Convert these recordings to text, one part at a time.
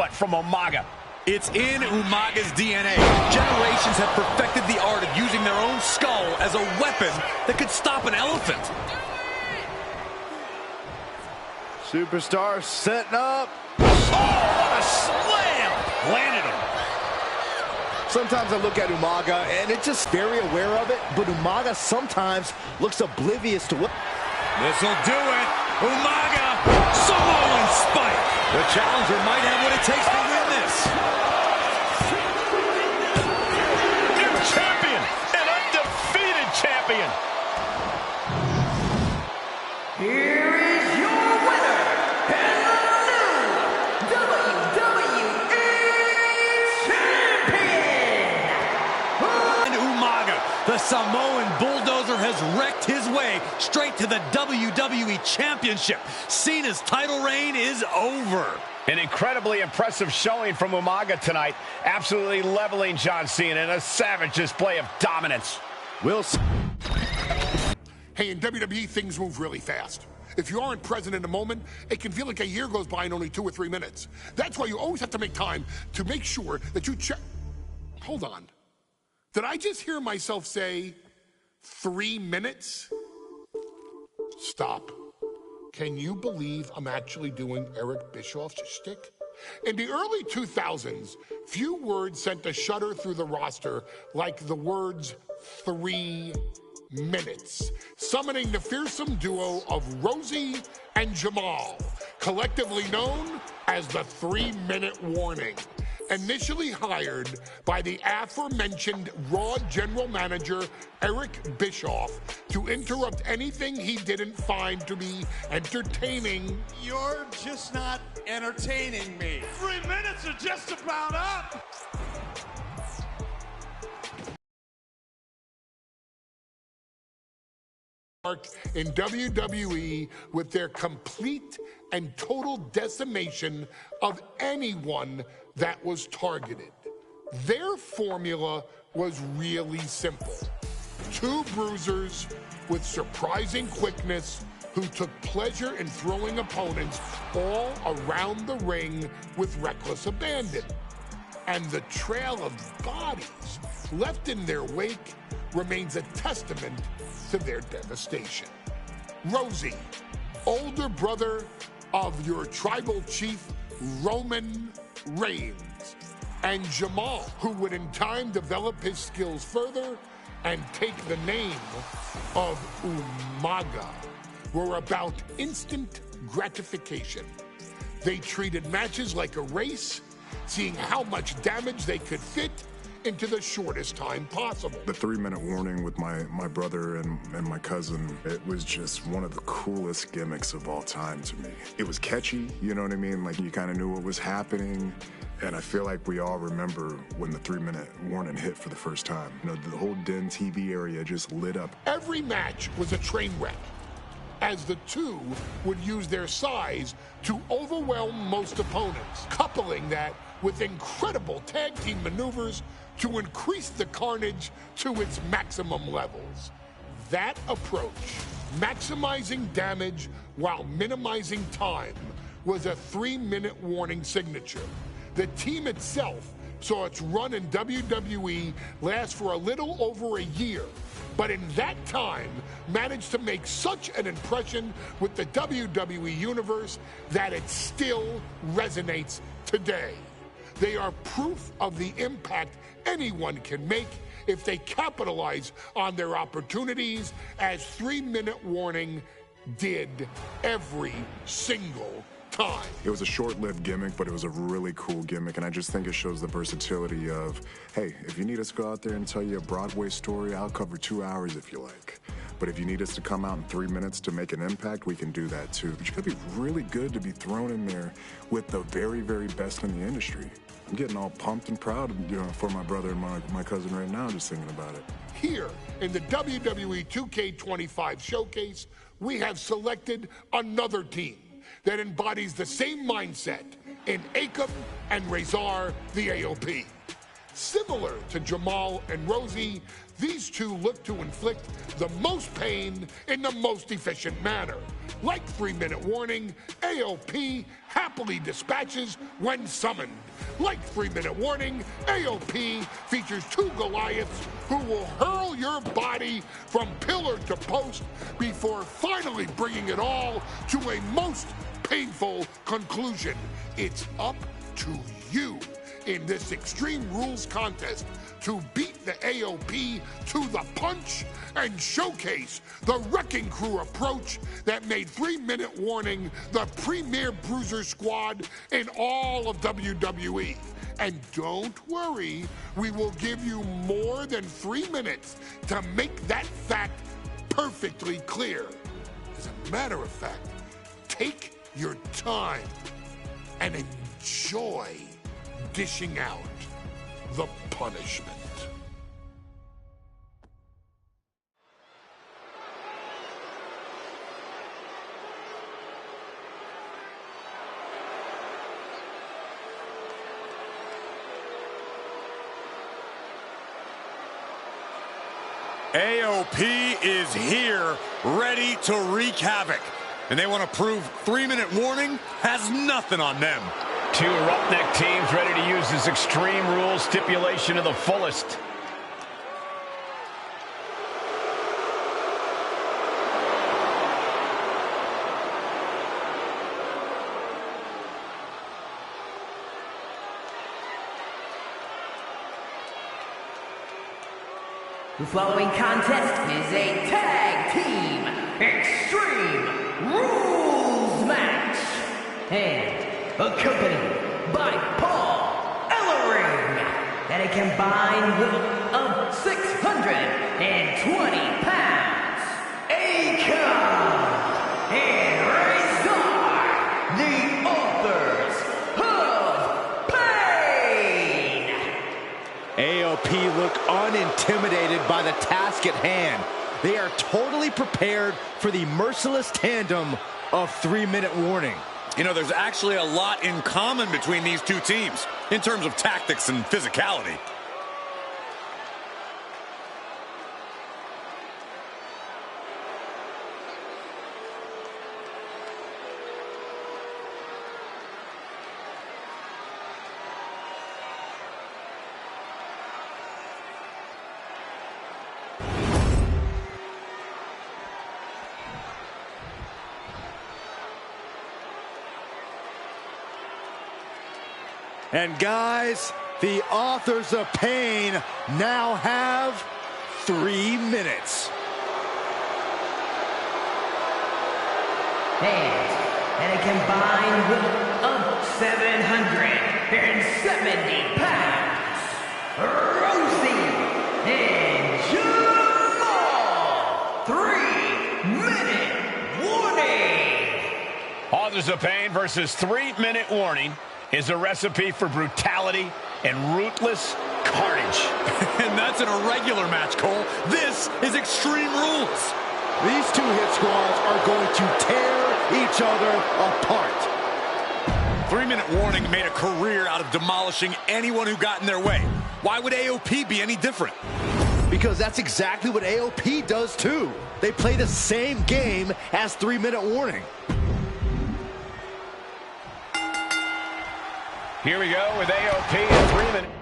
but from Umaga. It's in Umaga's DNA. Generations have perfected the art of using their own skull as a weapon that could stop an elephant. Superstar setting up. Oh, what a slam! Landed him. Sometimes I look at Umaga and it's just very aware of it, but Umaga sometimes looks oblivious to what. This'll do it. Umaga, Samoan spike. The challenger might have what it takes to win this. New champion, an undefeated champion. Here is your winner, and the new WWE Champion! And Umaga, the Samoan bulldozer, has wrecked his way straight to the WWE Championship. Cena's title reign is over. An incredibly impressive showing from Umaga tonight, absolutely leveling John Cena in a savage display of dominance. Hey, in WWE, things move really fast. If you aren't present in the moment, it can feel like a year goes by in only 2 or 3 minutes. That's why you always have to make time to make sure that you check. Hold on. Did I just hear myself say 3 minutes? Stop. Can you believe I'm actually doing Eric Bischoff's shtick? In the early 2000s, few words sent a shudder through the roster like the words 3 minutes, summoning the fearsome duo of Rosie and Jamal, collectively known as the 3-minute warning. Initially hired by the aforementioned Raw general manager Eric Bischoff to interrupt anything he didn't find to be entertaining. You're just not entertaining me. 3 minutes are just about up. In WWE with their complete and total decimation of anyone that was targeted. Their formula was really simple. 2 bruisers with surprising quickness who took pleasure in throwing opponents all around the ring with reckless abandon. And the trail of bodies left in their wake remains a testament to their devastation. Rosie, older brother of your tribal chief, Roman Reigns, and Jamal, who would in time develop his skills further and take the name of Umaga, were about instant gratification. They treated matches like a race, seeing how much damage they could fit into the shortest time possible. The 3-minute warning with my brother and my cousin, it was just one of the coolest gimmicks of all time to me. It was catchy, you know what I mean? Like, you kind of knew what was happening. And I feel like we all remember when the 3-minute warning hit for the first time. You know, the whole Den TV area just lit up. Every match was a train wreck, as the two would use their size to overwhelm most opponents, coupling that with incredible tag team maneuvers to increase the carnage to its maximum levels. That approach, maximizing damage while minimizing time, was a 3-minute warning signature. The team itself saw its run in WWE last for a little over a year, but in that time managed to make such an impression with the WWE Universe that it still resonates today. They are proof of the impact anyone can make if they capitalize on their opportunities, as 3-minute warning did every single time. It was a short-lived gimmick, but it was a really cool gimmick, and I just think it shows the versatility of, hey, if you need us to go out there and tell you a Broadway story, I'll cover 2 hours if you like. But if you need us to come out in 3 minutes to make an impact, we can do that too. But you gotta be really good to be thrown in there with the very, very best in the industry. I'm getting all pumped and proud, you know, for my brother and my cousin right now, just thinking about it. Here in the WWE2K25 showcase, we have selected another team that embodies the same mindset in Akam and Razor the AOP. Similar to Jamal and Rosie, these two look to inflict the most pain in the most efficient manner, Like 3-minute warning, AOP happily dispatches when summoned. Like 3-minute warning, AOP features 2 Goliaths who will hurl your body from pillar to post before finally bringing it all to a most painful conclusion. It's up to you in this Extreme Rules contest to beat the AOP to the punch and showcase the Wrecking Crew approach that made 3-minute warning the premier bruiser squad in all of WWE. And don't worry, we will give you more than 3 minutes to make that fact perfectly clear. As a matter of fact, take your time and enjoy dishing out the punishment. AOP is here, ready to wreak havoc. And they want to prove 3-minute warning has nothing on them. 2 roughneck teams ready to use this Extreme Rules stipulation to the fullest. The following contest is a tag team Extreme Rules match and accompanied by Paul Ellering at a combined weight of 620 pounds. Akon and Razor, the authors of pain. AOP look unintimidated by the task at hand. They are totally prepared for the merciless tandem of 3-minute warning. You know, there's actually a lot in common between these two teams in terms of tactics and physicality. And guys, the authors of pain now have 3 minutes. And at a combined weight of 770 pounds, Rosie and Jamal, 3-minute warning. Authors of Pain versus 3-minute warning is a recipe for brutality and ruthless carnage. And that's an irregular match, Cole. This is Extreme Rules. These 2 hit squads are going to tear each other apart. 3-minute warning made a career out of demolishing anyone who got in their way. Why would AOP be any different? Because that's exactly what AOP does too. They play the same game as 3-minute warning. Here we go with AOP in 3 minutes.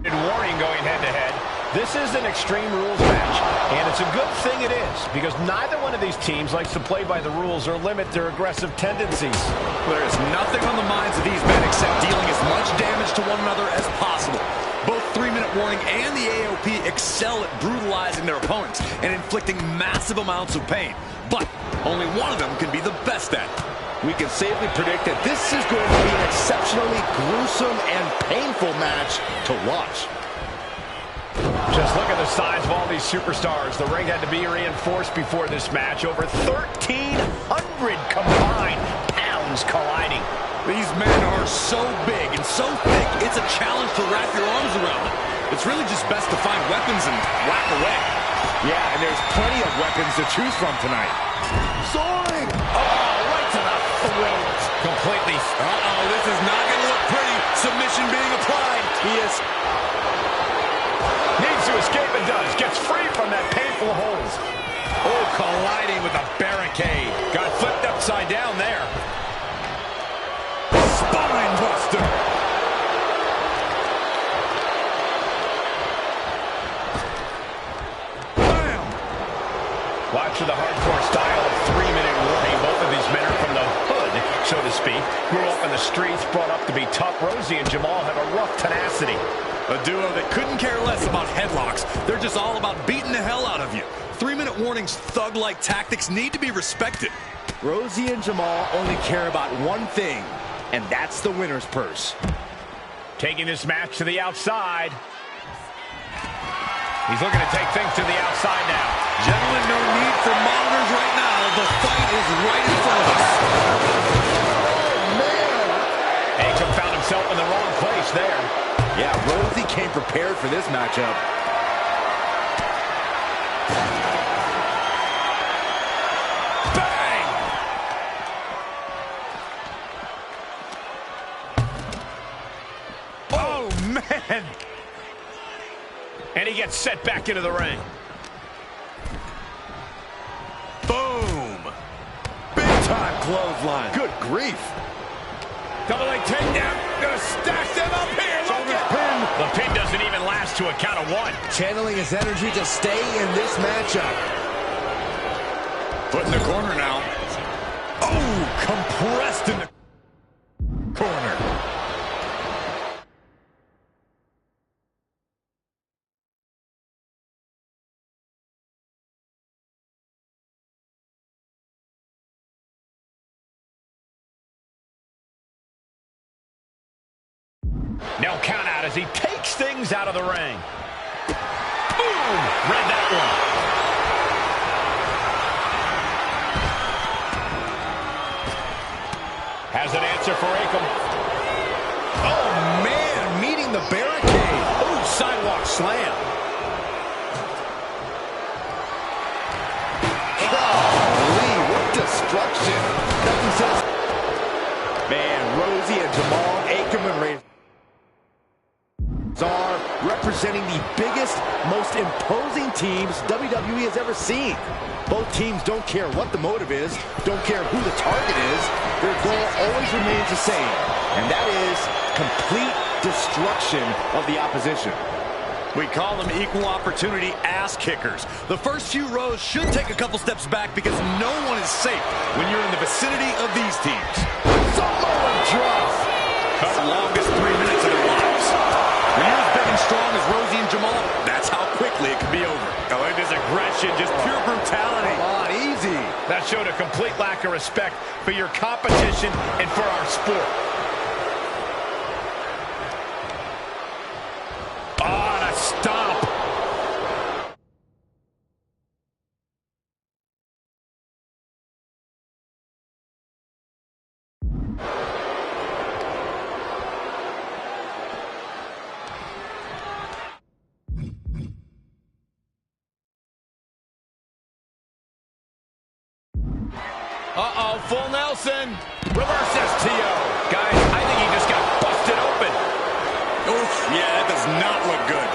Warning going head-to-head. This is an Extreme Rules match, and it's a good thing it is, because neither one of these teams likes to play by the rules or limit their aggressive tendencies. There is nothing on the minds of these men except dealing as much damage to one another as possible. Both 3-minute warning and the AOP excel at brutalizing their opponents and inflicting massive amounts of pain. But only one of them can be the best at it. We can safely predict that this is going to be an exceptionally gruesome and painful match to watch. Just look at the size of all these superstars. The ring had to be reinforced before this match. Over 1,300 combined pounds colliding. These men are so big and so thick, it's a challenge to wrap your arms around them. It's really just best to find weapons and whack away. Yeah, and there's plenty of weapons to choose from tonight. Soaring! Oh, right to the throat. Completely. Uh-oh, this is not going to look pretty. Submission being applied. He is... Needs to escape and does. Gets free from that painful hold. Oh, colliding with a barricade. Got flipped upside down there. Spine buster. Bam! Watch for the hardcore style of 3-minute warning. Both of these men are from the hood, so to speak. Grew up in the streets, brought up to be tough. Rosie and Jamal have a rough tenacity. A duo that couldn't care less about headlocks. They're just all about beating the hell out of you. 3-minute warnings, thug-like tactics need to be respected. Rosie and Jamal only care about one thing, and that's the winner's purse. Taking this match to the outside. He's looking to take things to the outside now. Gentlemen, no need for monitors right now. The fight is right in front of us. Oh, man. Akam found himself in the wrong place there. Yeah, Rosie came prepared for this matchup. Bang! Oh, man! And he gets set back into the ring. Boom! Big-time clothesline. Good grief. Double leg takedown. Gonna stack them up here. Pin. The pin doesn't even last to a count of one. Channeling his energy to stay in this matchup. Foot in the corner now. Oh, compressed in the corner. No count out as he takes things out of the ring. Boom! Read that one. Has an answer for Akam. Oh, man, meeting the barricade. Oh, sidewalk slam. Golly, what destruction. Nothing says... Man, Rosie and Jamal, Akam and Ray are representing the biggest, most imposing teams WWE has ever seen. Both teams don't care what the motive is, don't care who the target is. Their goal always remains the same, and that is complete destruction of the opposition. We call them equal opportunity ass kickers. The first few rows should take a couple steps back because no one is safe when you're in the vicinity of these teams. Samoa drop. Cut the longest 3 minutes of their lives. When you're as big and strong as Rosie and Jamal, that's how quickly it can be over. Oh, look at this aggression, just pure brutality. Come on, easy. That showed a complete lack of respect for your competition and for our sport. Oh, and a stomp. Uh-oh, full Nelson. Reverse STO. Guys, I think he just got busted open. Oof, yeah, that does not look good.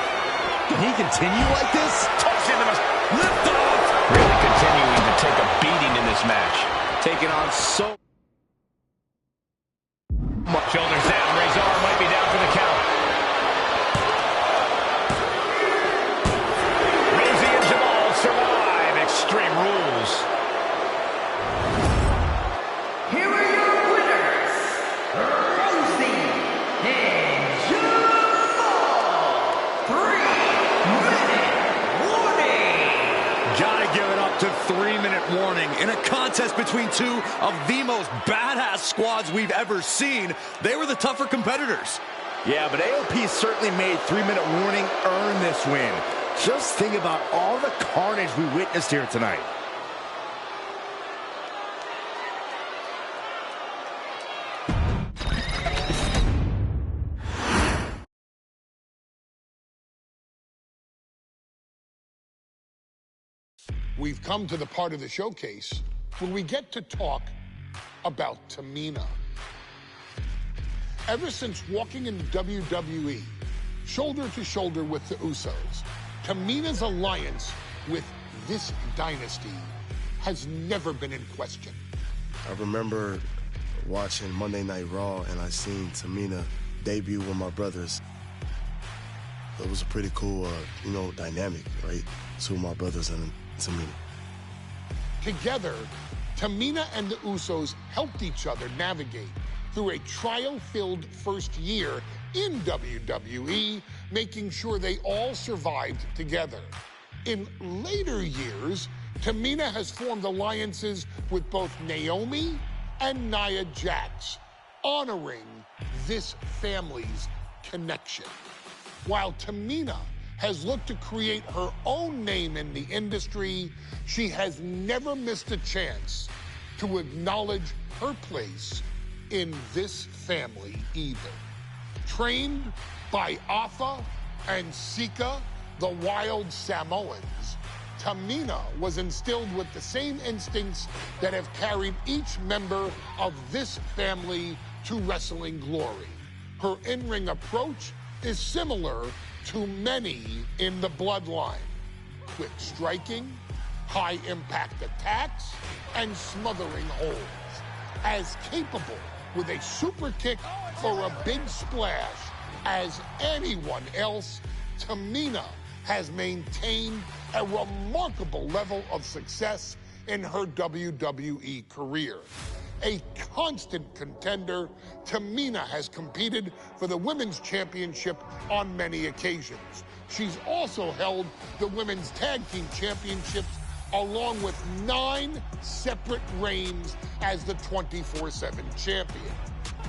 Can he continue like this? Toss into the lift off. Really continuing to take a beating in this match. Taking on so much. Shoulders down. Razor might be down for the count. Rosie and Jamal survive Extreme Rules. Here are your winners, Rosie and Jamal. 3-minute warning. Gotta give it up to 3-minute warning. In a contest between two of the most badass squads we've ever seen, they were the tougher competitors. Yeah, but AOP certainly made 3-minute warning earn this win. Just think about all the carnage we witnessed here tonight. we've come to the part of the showcase where we get to talk about Tamina. Ever since walking in WWE, shoulder to shoulder with the Usos, Tamina's alliance with this dynasty has never been in question. I remember watching Monday Night Raw, and I seen Tamina debut with my brothers. It was a pretty cool, dynamic, right? Two of my brothers and Tamina. Together, Tamina and the Usos helped each other navigate through a trial-filled first year in WWE, making sure they all survived together. In later years, Tamina has formed alliances with both Naomi and Nia Jax, honoring this family's connection. While Tamina has looked to create her own name in the industry, she has never missed a chance to acknowledge her place in this family either. Trained by Afa and Sika, the wild Samoans, Tamina was instilled with the same instincts that have carried each member of this family to wrestling glory. Her in-ring approach is similar to many in the bloodline. Quick striking, high-impact attacks, and smothering holds. As capable with a super kick or a big splash as anyone else, Tamina has maintained a remarkable level of success in her WWE career. A constant contender, Tamina has competed for the Women's Championship on many occasions. She's also held the Women's Tag Team Championships along with 9 separate reigns as the 24/7 champion.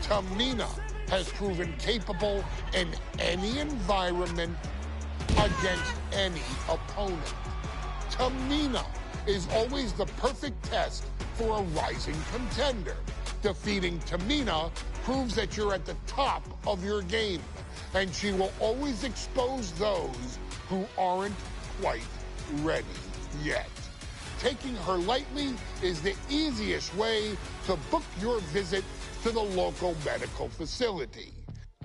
Tamina has proven capable in any environment against any opponent. Tamina is always the perfect test for a rising contender. Defeating Tamina proves that you're at the top of your game, and she will always expose those who aren't quite ready yet. Taking her lightly is the easiest way to book your visit to the local medical facility.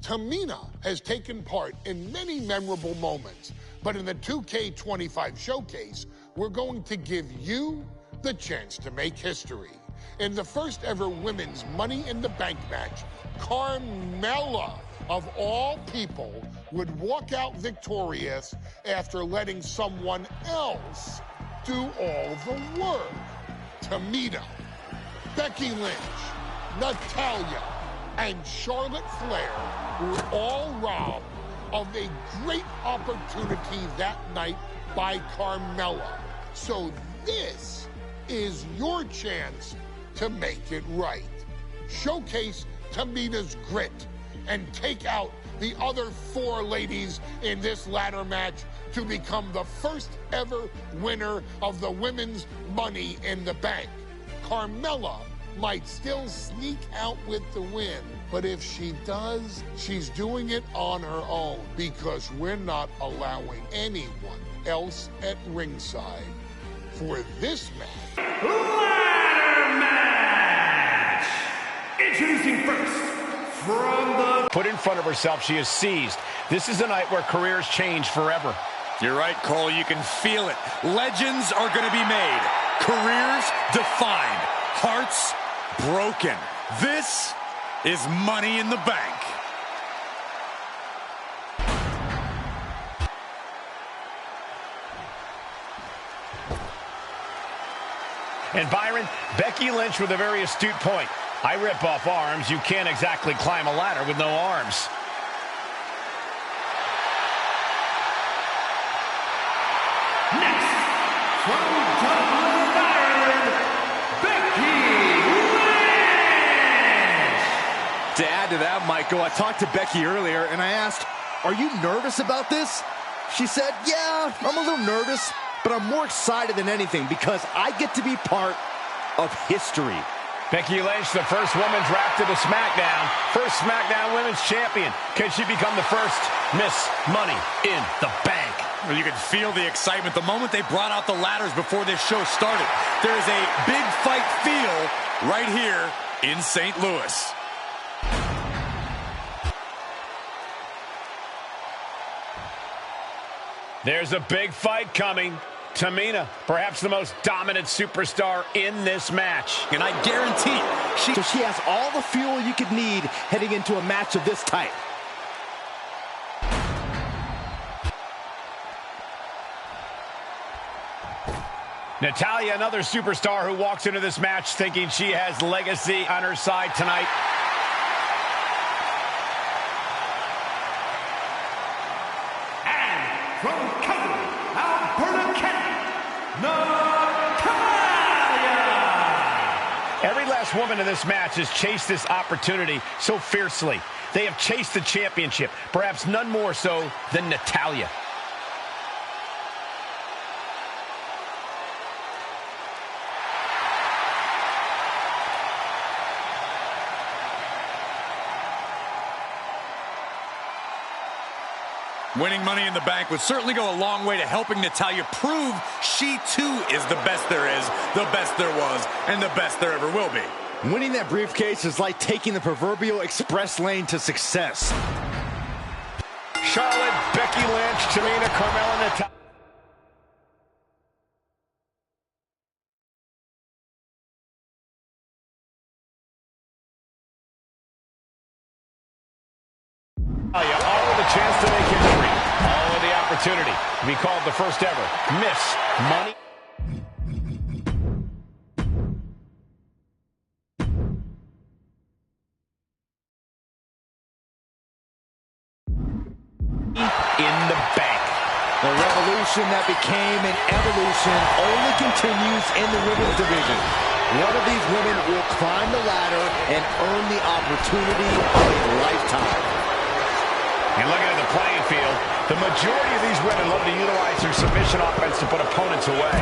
Tamina has taken part in many memorable moments, but in the 2K25 showcase, we're going to give you the chance to make history. In the first ever women's Money in the Bank match, Carmella, of all people, would walk out victorious after letting someone else do all the work. Tamina, Becky Lynch, Natalya, and Charlotte Flair were all robbed of a great opportunity that night by Carmella. So this is your chance to make it right. Showcase Tamina's grit and take out the other 4 ladies in this ladder match to become the first ever winner of the Women's Money in the Bank. Carmella might still sneak out with the win, but if she does, she's doing it on her own because we're not allowing anyone else at ringside for this match. Ladder match! Introducing first, from the... Put in front of herself, she is seized. This is a night where careers change forever. You're right, Cole. You can feel it. Legends are going to be made. Careers defined. Hearts broken. This is Money in the Bank. And Byron, Becky Lynch with a very astute point. I rip off arms. You can't exactly climb a ladder with no arms. Next, from Dublin, Ireland, Becky Lynch! To add to that, Michael, I talked to Becky earlier and I asked, "Are you nervous about this?" She said, "Yeah, I'm a little nervous, but I'm more excited than anything because I get to be part of history." Becky Lynch, the first woman drafted to SmackDown. First SmackDown Women's Champion. Can she become the first Miss Money in the Bank? Well, you could feel the excitement the moment they brought out the ladders before this show started. There is a big fight feel right here in St. Louis. There's a big fight coming. Tamina, perhaps the most dominant superstar in this match. And I guarantee she has all the fuel you could need heading into a match of this type. Natalya, another superstar who walks into this match thinking she has legacy on her side tonight. And from Calgary, Alberta, Natalya! Every last woman in this match has chased this opportunity so fiercely. They have chased the championship, perhaps none more so than Natalya. Winning Money in the Bank would certainly go a long way to helping Natalya prove she too is the best there is, the best there was, and the best there ever will be. Winning that briefcase is like taking the proverbial express lane to success. Charlotte, Becky Lynch, Tamina, Carmella, Natalya. All with a chance to make history. All with the opportunity to be called the first ever Miss Money. In the bank. The revolution that became an evolution only continues in the women's division. One of these women will climb the ladder and earn the opportunity of a lifetime. And looking at the playing field, the majority of these women love to utilize their submission offense to put opponents away.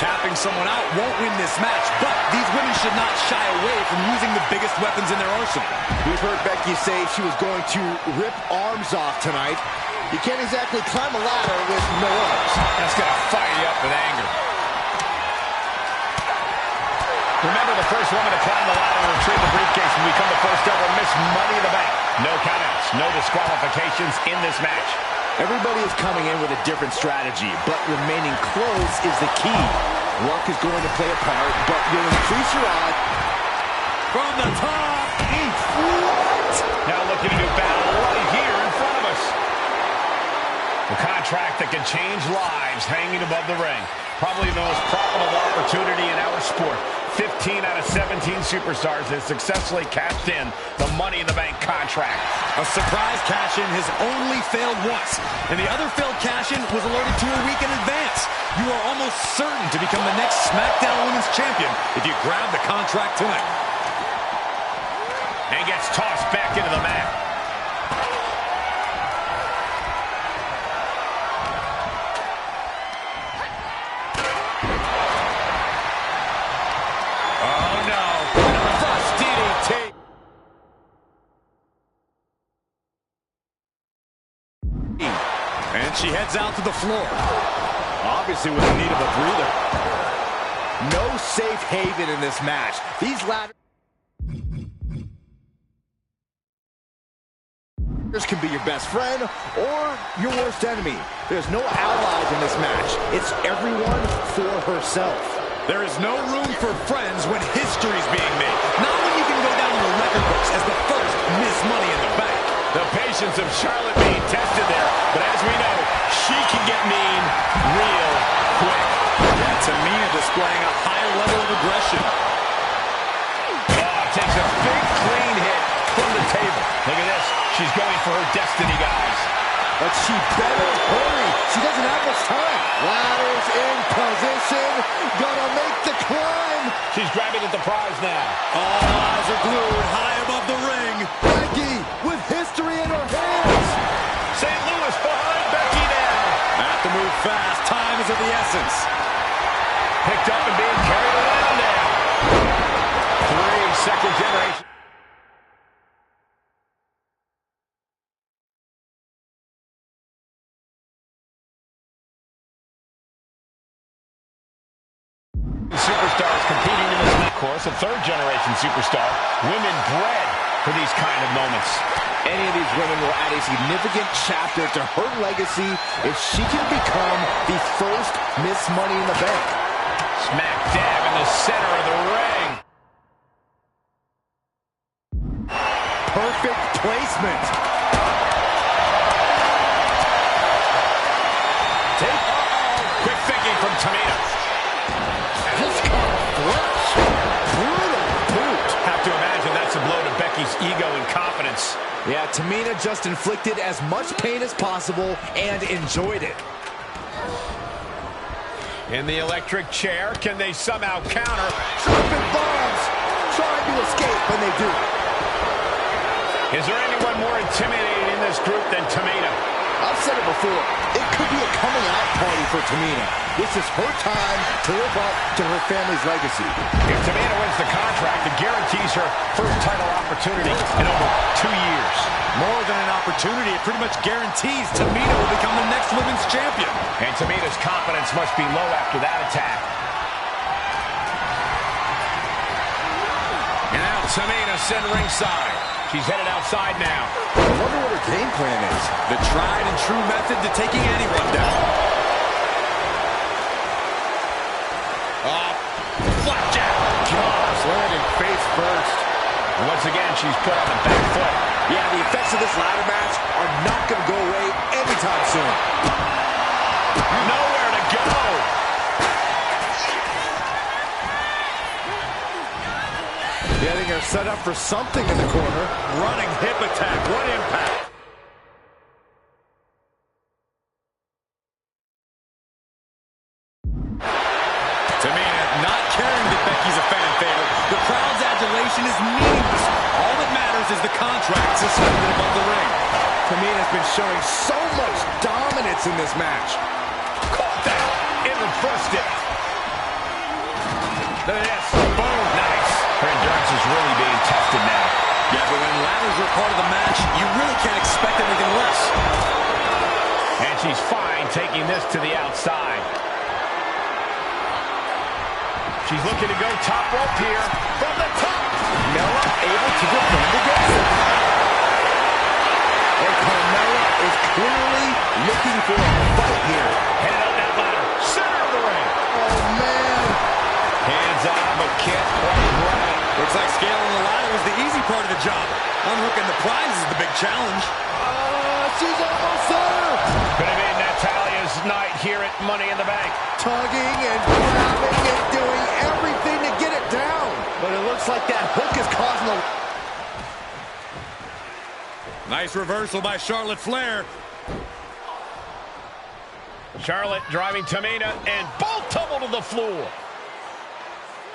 Tapping someone out won't win this match, but these women should not shy away from using the biggest weapons in their arsenal. We've heard Becky say she was going to rip arms off tonight. You can't exactly climb a ladder with no arms. That's going to fire you up with anger. Remember, the first woman to climb the ladder and retrieve the briefcase will become the first ever Miss Money in the Bank. No countouts, no disqualifications in this match. Everybody is coming in with a different strategy, but remaining close is the key. Luck is going to play a part, but you'll increase your odds. From the top, What? Now looking to do battle right here in front of us. A contract that can change lives hanging above the ring. Probably the most profitable opportunity in our sport. 15 out of 17 superstars have successfully cashed in the Money in the Bank contract. a surprise cash-in has only failed once, and the other failed cash-in was alerted to a week in advance. You are almost certain to become the next SmackDown Women's Champion if you grab the contract tonight. And gets tossed back into the mat. And she heads out to the floor. Obviously with the need of a breather. No safe haven in this match. These ladders can be your best friend or your worst enemy. There's no allies in this match. It's everyone for herself. There is no room for friends when history's being made. Not when you can go down in the record books as the first Miss Money in the Bank. The patience of Charlotte being tested there, but as we know, she can get mean real quick. Yeah, Tamina displaying a high level of aggression. Oh, takes a big clean hit from the table. Look at this. She's going for her destiny, guys. But she better hurry. She doesn't have much time. Ladders in position. Gonna make the climb. She's grabbing at the prize now. All eyes are glued high above the ring. Becky with history in her hands. St. Louis behind Becky now. Have to move fast. Time is of the essence. Picked up and being carried around now. 3 second generation. course, a third-generation superstar. Women bred for these kind of moments. Any of these women will add a significant chapter to her legacy if she can become the first Miss Money in the Bank. Smack dab in the center of the ring. Perfect placement. Quick thinking from Tamina. Just caught a flush. Brutal boot. Have to imagine that's a blow to Becky's ego and confidence. Yeah, Tamina just inflicted as much pain as possible and enjoyed it. In the electric chair, can they somehow counter? Dropping bombs. Trying to escape when they do. Is there anyone more intimidating in this group than Tamina? I've said it before, it could be a coming out party for Tamina. This is her time to live up to her family's legacy. If Tamina wins the contract, it guarantees her first title opportunity in over 2 years. More than an opportunity, it pretty much guarantees Tamina will become the next women's champion. And Tamina's confidence must be low after that attack. And now Tamina sent ringside. She's headed outside now. I wonder what her game plan is. The tried and true method to taking anyone down. Flapjack. Gosh, landing face first. And once again, she's put on the back foot. Yeah, the effects of this ladder match are not going to go away anytime soon. Nowhere to go. Getting her set up for something in the corner. Running hip attack. What impact. Tamina not caring that Becky's a fan favorite. The crowd's adulation is meaningless. All that matters is the contract suspended above the ring. Tamina's been showing so much dominance in this match. Caught that. It reversed it. Yes. Boom. Nice. Her endurance is really being tested now. Yeah, but when ladders are part of the match, you really can't expect anything less. And she's fine taking this to the outside. She's looking to go top rope here. From the top. Carmella able to defend against it. And Carmella is clearly looking for a fight here. Headed up that ladder. Center of the ring. Oh, man. Hands on, but can't quite grab. Looks like scaling the ladder was the easy part of the job. Unhooking the prize is the big challenge. She's almost there. Could have been Natalia's night here at Money in the Bank. Tugging and grabbing and doing everything to get it down. But it looks like that hook is causing a... Nice reversal by Charlotte Flair. Charlotte driving Tamina, and both tumble to the floor.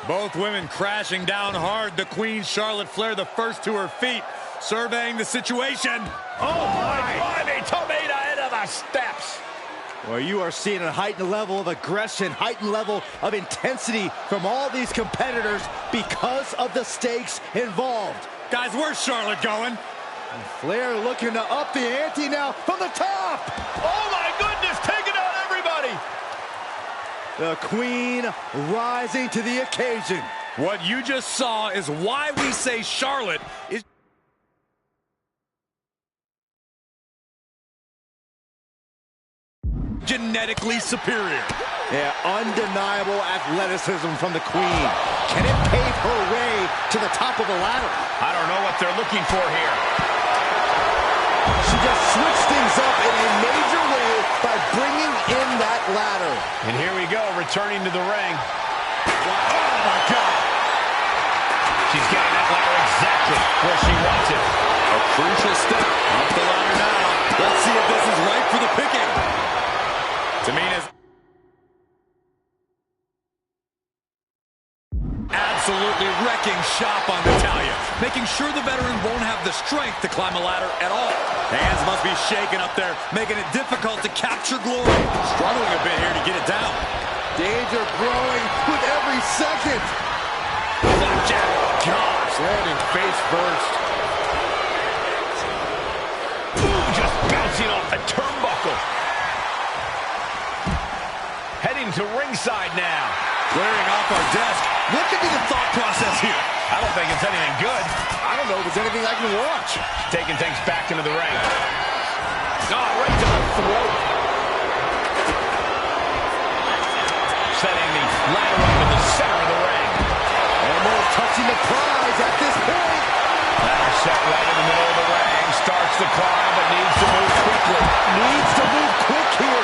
Both women crashing down hard. The Queen, Charlotte Flair, the first to her feet, surveying the situation. Oh, my God, Tamina into the steps. Well, you are seeing a heightened level of aggression, heightened level of intensity from all these competitors because of the stakes involved. Guys, where's Charlotte going? Flair looking to up the ante now from the top. Oh, my goodness, taking out everybody. The Queen rising to the occasion. What you just saw is why we say Charlotte is genetically superior. Yeah, undeniable athleticism from the Queen. Can it pave her way to the top of the ladder? I don't know what they're looking for here. She just switched things up in a major way by bringing in that ladder. And here we go, returning to the ring. Oh, my God. She's getting that ladder exactly where she wants it. A crucial step up the ladder now. Let's see if this is right for the picking. Tamina's absolutely wrecking shop on Natalya, making sure the veteran won't have the strength to climb a ladder at all. Hands must be shaking up there, making it difficult to capture glory. Struggling a bit here to get it down. Danger growing with every second. Flapjack. Gosh, landing face first. Ooh, just bouncing off the turnbuckle. Heading to ringside now. Glaring off our desk. What could be the thought process here? I don't think it's anything good. I don't know if there's anything I can watch. Taking things back into the ring. Oh, right to the throat. Setting the ladder up in the center of the ring. Almost touching the prize at this point. Ladder set right in the middle of the ring. Starts to climb, but needs to move quickly. Needs to move quick here.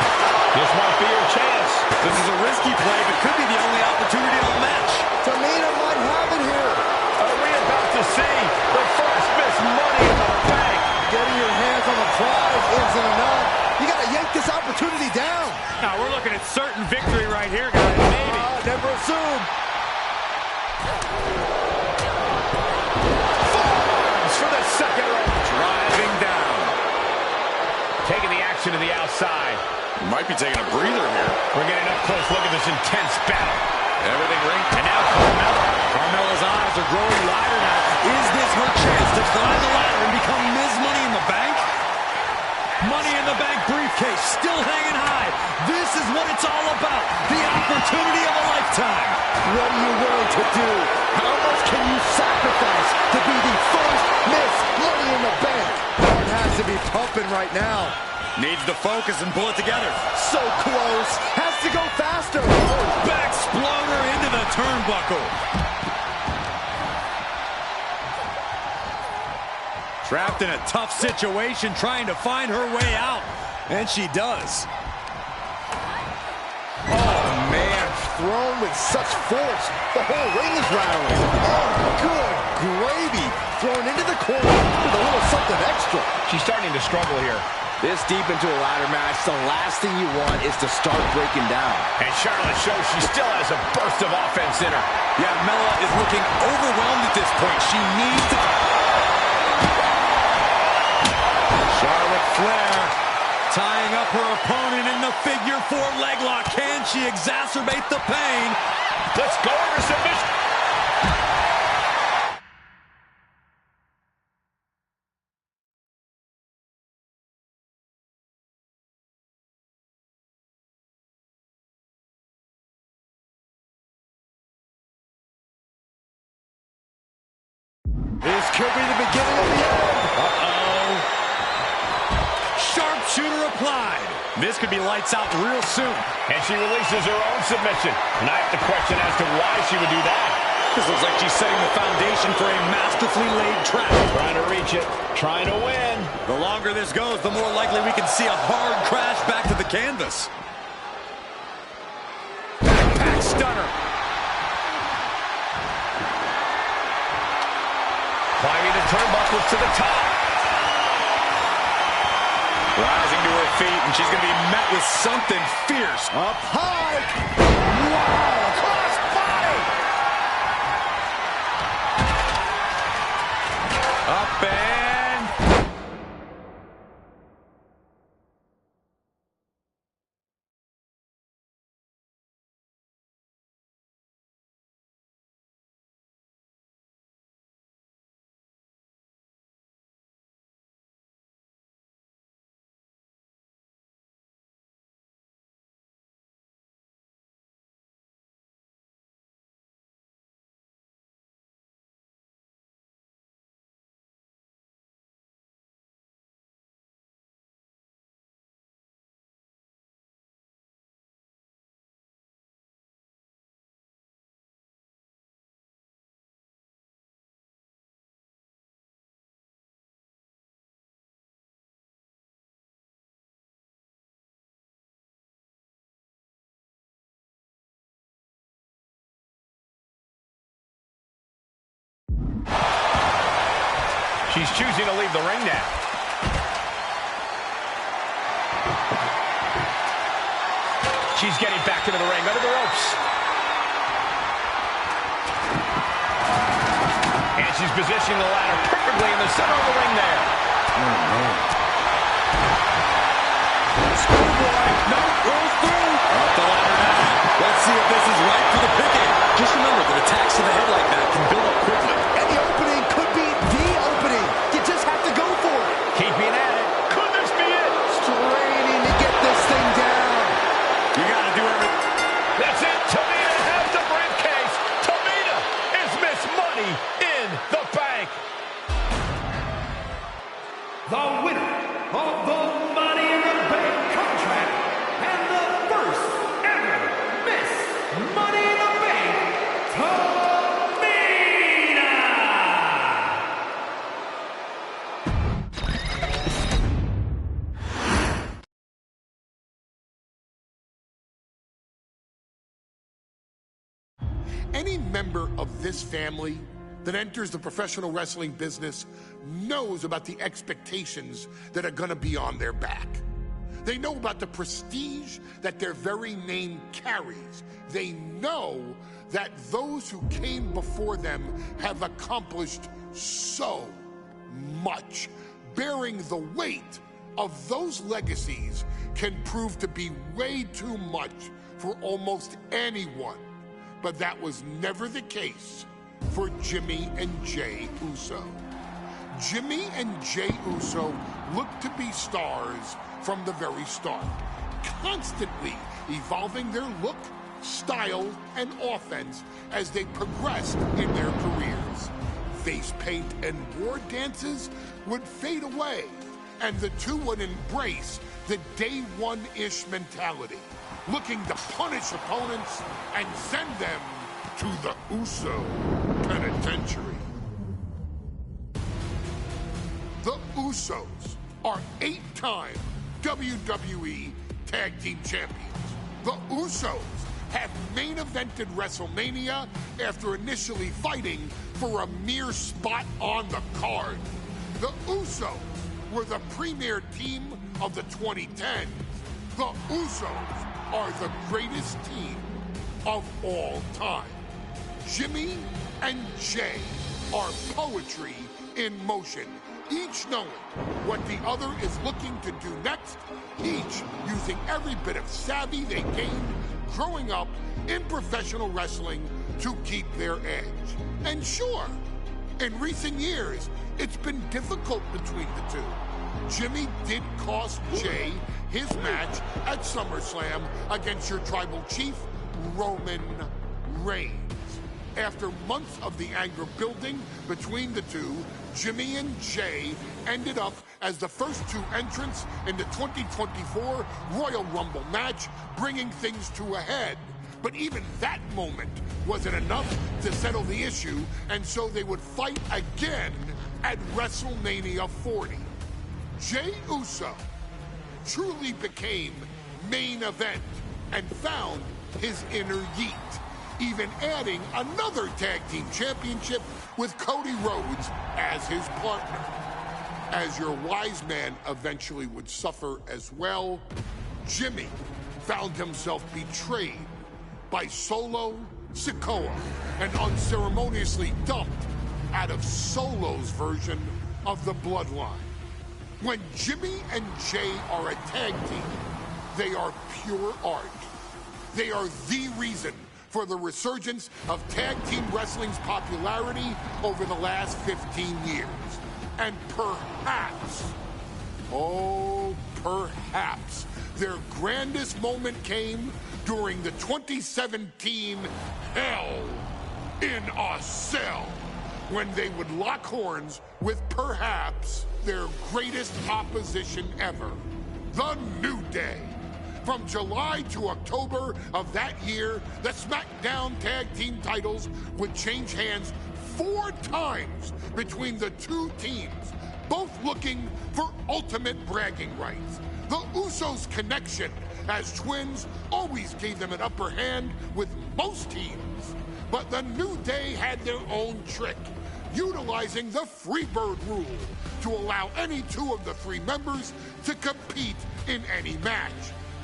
This might be your chance. This is a risky play, but could be the only opportunity on the match. Tamina might have it here. Are we about to see the first Miss Money in the Bank? Getting your hands on the prize isn't enough. You got to yank this opportunity down. Now we're looking at certain victory right here, guys. Maybe. Never assume. Forearms for the second rope. Driving down. Taking the action to the outside. Might be taking a breather here. We're getting up close. Look at this intense battle. Everything ring. And now Carmella. Carmella's eyes are growing wider now. Is this her chance to climb the ladder and become Ms. Money in the Bank? Money in the Bank briefcase still hanging high. This is what it's all about. The opportunity of a lifetime. What are you willing to do? How much can you sacrifice to be the first Miss Money in the Bank? Heart has to be pumping right now. Needs to focus and pull it together. So close. Has to go faster. Back exploder into the turnbuckle. Trapped in a tough situation, trying to find her way out. And she does. Oh, man. Thrown with such force. The whole ring is rattling. Oh, good gravy. Thrown into the corner with a little something extra. She's starting to struggle here. This deep into a ladder match, the last thing you want is to start breaking down. And Charlotte shows she still has a burst of offense in her. Yeah, Mella is looking overwhelmed at this point. She needs to... Charlotte Flair tying up her opponent in the figure 4 leg lock. Can she exacerbate the pain? Let's go over submission. This could be the beginning of the end. Uh-oh. Sharpshooter applied. This could be lights out real soon. And she releases her own submission. And I have to question as to why she would do that. This looks like she's setting the foundation for a masterfully laid trap. Trying to reach it. Trying to win. The longer this goes, the more likely we can see a hard crash back to the canvas. Backpack stunner. Climbing the turnbuckles to the top. Rising to her feet, and she's going to be met with something fierce. Up high. Wow. Cross body. Up and... She's choosing to leave the ring now. She's getting back into the ring, under the ropes. And she's positioning the ladder perfectly in the center of the ring there. Oh, man. Schoolboy, no, rolls through. Up the ladder now. Let's see if this is right for the picking. Just remember that attacks to the head like that can build up quickly. And the opening could be the opening. You just have to go for it. Keeping at it. Could this be it? Straining to get this thing down. You got to do everything. That's it. Tamina has the member of this family that enters the professional wrestling business knows about the expectations that are going to be on their back. They know about the prestige that their very name carries. They know that those who came before them have accomplished so much. Bearing the weight of those legacies can prove to be way too much for almost anyone. But that was never the case for Jimmy and Jey Uso. Jimmy and Jey Uso looked to be stars from the very start, constantly evolving their look, style, and offense as they progressed in their careers. Face paint and war dances would fade away, and the two would embrace the day one-ish mentality, looking to punish opponents and send them to the Uso penitentiary. The Usos are 8-time WWE Tag Team Champions. The Usos have main evented WrestleMania after initially fighting for a mere spot on the card. The Usos were the premier team of the 2010s. The Usos are the greatest team of all time. Jimmy and Jey are poetry in motion, each knowing what the other is looking to do next, each using every bit of savvy they gained growing up in professional wrestling to keep their edge. And sure, in recent years, it's been difficult between the two. Jimmy did cost Jey his match at SummerSlam against your tribal chief, Roman Reigns. After months of the anger building between the two, Jimmy and Jey ended up as the first two entrants in the 2024 Royal Rumble match, bringing things to a head. But even that moment wasn't enough to settle the issue, and so they would fight again at WrestleMania 40. Jey Uso truly became main event and found his inner yeet, even adding another tag team championship with Cody Rhodes as his partner. As your wise man eventually would suffer as well, Jimmy found himself betrayed by Solo Sikoa and unceremoniously dumped out of Solo's version of the Bloodline. When Jimmy and Jey are a tag team, they are pure art. They are the reason for the resurgence of tag team wrestling's popularity over the last 15 years. And perhaps, oh, perhaps, their grandest moment came during the 2017 Hell in a Cell, when they would lock horns with perhaps their greatest opposition ever, The New Day. From July to October of that year, the SmackDown Tag Team titles would change hands 4 times between the two teams, both looking for ultimate bragging rights. The Usos' connection as twins always gave them an upper hand with most teams. But the New Day had their own trick, utilizing the Freebird rule to allow any 2 of the 3 members to compete in any match.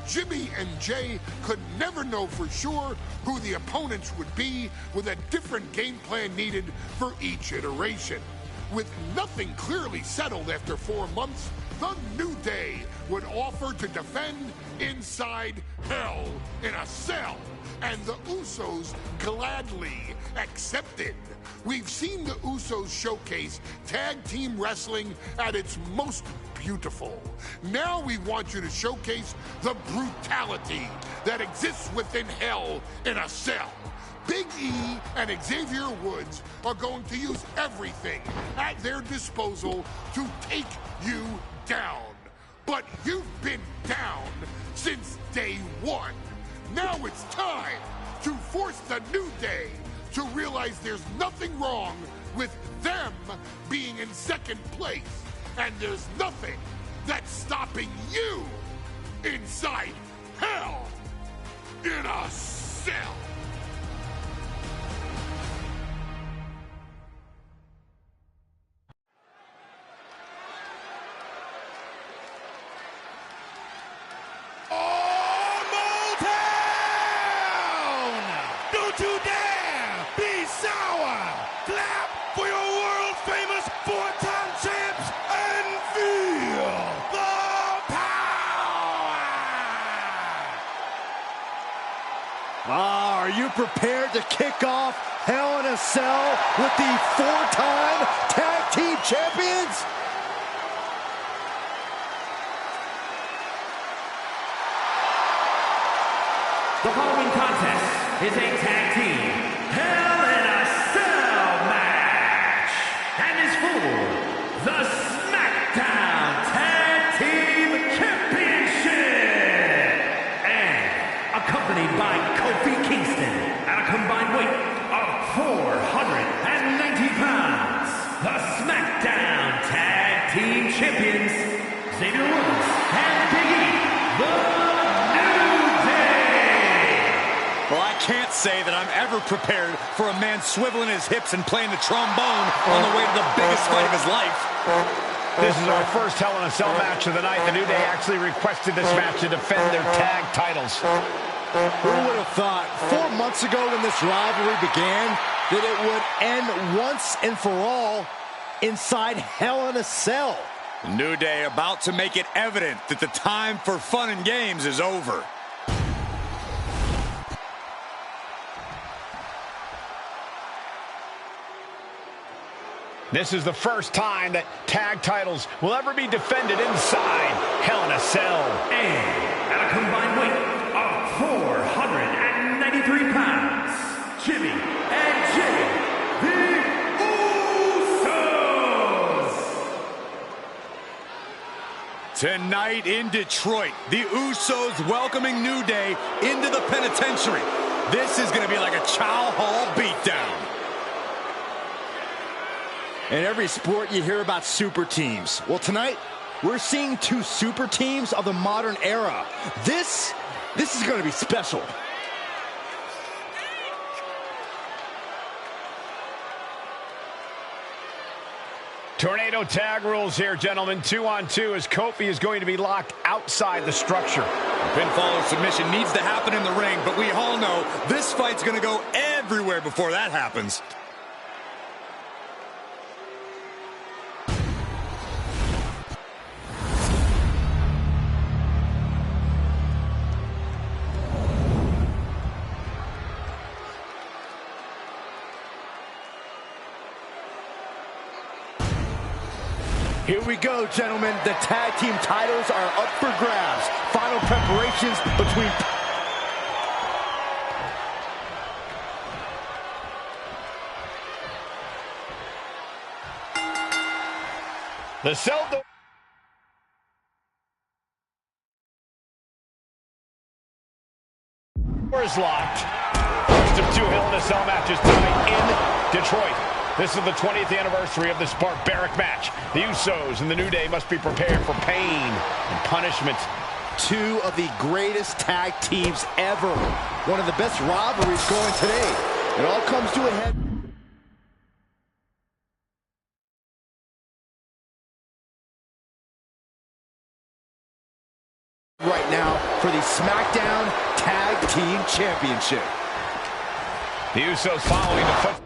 Jimmy and Jey could never know for sure who the opponents would be, with a different game plan needed for each iteration. With nothing clearly settled after 4 months, the New Day would offer to defend inside Hell in a Cell, and the Usos gladly accepted. We've seen the Usos showcase tag team wrestling at its most beautiful. Now we want you to showcase the brutality that exists within Hell in a Cell. Big E and Xavier Woods are going to use everything at their disposal to take you down. But you've been down since day one. Now it's time to force the New Day to realize there's nothing wrong with them being in second place. And there's nothing that's stopping you inside Hell in a Cell. prepared to kick off Hell in a Cell with the 4-time tag team champions? The following contest is a tag team Hell in a Cell match and is for the SmackDown Tag Team Championship, and accompanied by Kofi Kingston at a combined weight of 490 pounds, the SmackDown Tag Team Champions, Xavier Woods and Big E, the Well, I can't say that I'm ever prepared for a man swiveling his hips and playing the trombone on the way to the biggest fight of his life. This is our first Hell in a Cell match of the night. The New Day actually requested this match to defend their tag titles. Who would have thought 4 months ago when this rivalry began that it would end once and for all inside Hell in a Cell? The New Day about to make it evident that the time for fun and games is over. This is the first time that tag titles will ever be defended inside Hell in a Cell. And at a combined weight of 493 pounds, Jimmy and Jay, the Usos! Tonight in Detroit, the Usos welcoming New Day into the penitentiary. This is going to be like a Chow Hall beatdown. In every sport, you hear about super teams. Well, tonight, we're seeing 2 super teams of the modern era. This is going to be special. Tornado tag rules here, gentlemen. 2-on-2 as Kofi is going to be locked outside the structure. Pinfall or submission needs to happen in the ring, but we all know this fight's going to go everywhere before that happens. Here we go, gentlemen. The tag team titles are up for grabs. Final preparations between... The cell door is locked. First of 2 Hell in a Cell matches tonight in Detroit. This is the 20th anniversary of this barbaric match. The Usos and the New Day must be prepared for pain and punishment. 2 of the greatest tag teams ever. One of the best rivalries going today. It all comes to a head. Right now for the SmackDown Tag Team Championship. The Usos following the foot.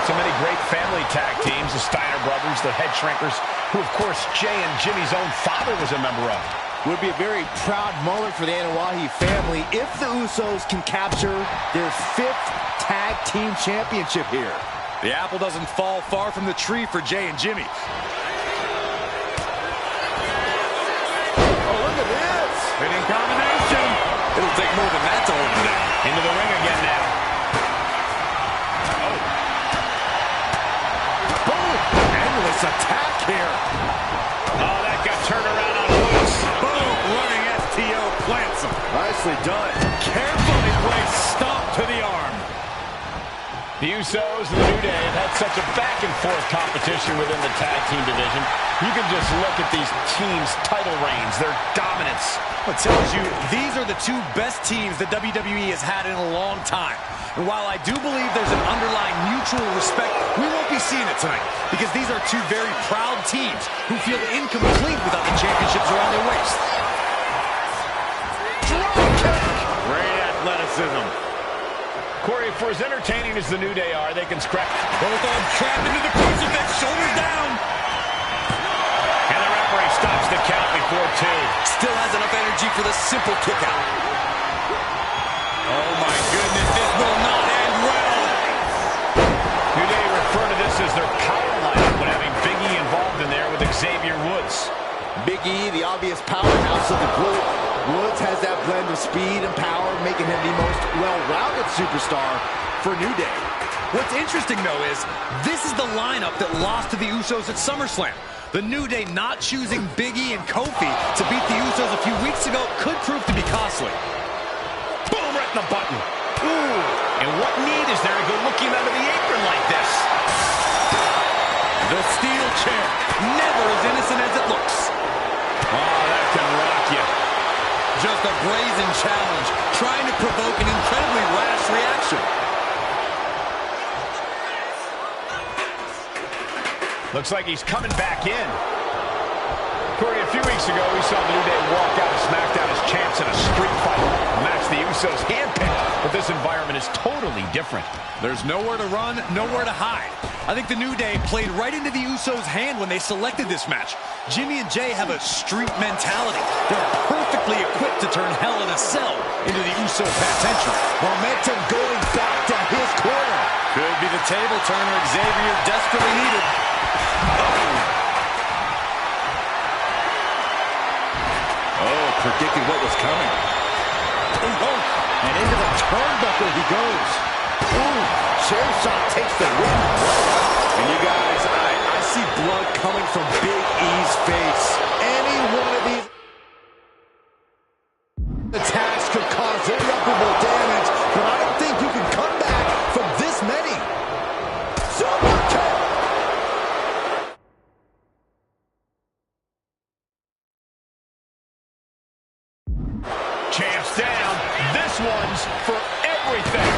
So many great family tag teams, the Steiner brothers, the Head Shrinkers, who, of course, Jay and Jimmy's own father was a member of. Would be a very proud moment for the Anoa'i family if the Usos can capture their 5th tag team championship here. The apple doesn't fall far from the tree for Jay and Jimmy. Oh, look at this! Hitting combination. It'll take more than that to hold him down. Into the ring again now. Attack here. Oh, that got turned around on Woods. Boom, running STO plants him. Nicely done. Carefully placed stomp to the arm. The Usos and the New Day have had such a back-and-forth competition within the tag team division. You can just look at these teams' title reigns, their dominance. It tells you these are the 2 best teams that WWE has had in a long time. And while I do believe there's an underlying mutual respect, we won't be seeing it tonight because these are 2 very proud teams who feel incomplete without the championships around their waist. Drop kick! Great athleticism. Corey, for as entertaining as the New Day are, they can scrap. Both arms trapped into the crucifix, shoulders down. And the referee stops the count before 2. Still has enough energy for the simple kick out. Oh my goodness, this will not end well. New Day refer to this as their power lineup when having Big E involved in there with Xavier Woods. Big E, the obvious powerhouse of the group. Woods has that blend of speed and power, making him the most well-rounded superstar for New Day. What's interesting, though, is this is the lineup that lost to the Usos at SummerSlam. The New Day not choosing Big E and Kofi to beat the Usos a few weeks ago could prove to be costly. Boom, right in the button. Ooh, and what need is there to go looking under the apron like this? The steel chair, never as innocent as it looks. Oh, that can rock you. Just a brazen challenge, trying to provoke an incredibly rash reaction. Looks like he's coming back in. Corey, a few weeks ago, we saw the New Day walk out of SmackDown as champs in a street fight. A match the Usos handpicked, but this environment is totally different. There's nowhere to run, nowhere to hide. I think the New Day played right into the Usos' hand when they selected this match. Jimmy and Jay have a street mentality. They're perfectly equipped to turn Hell in a Cell into the Uso penitentiary. Momentum going back to his corner. Could be the table turner Xavier desperately needed. Oh, predicting what was coming. And into the turnbuckle he goes. Ooh, chair shot takes the win. And you guys, I see blood coming from Big E's face. Any one of these attacks could cause irreparable damage, but I don't think you can come back from this many. Super kick! Champs down. This one's for everything.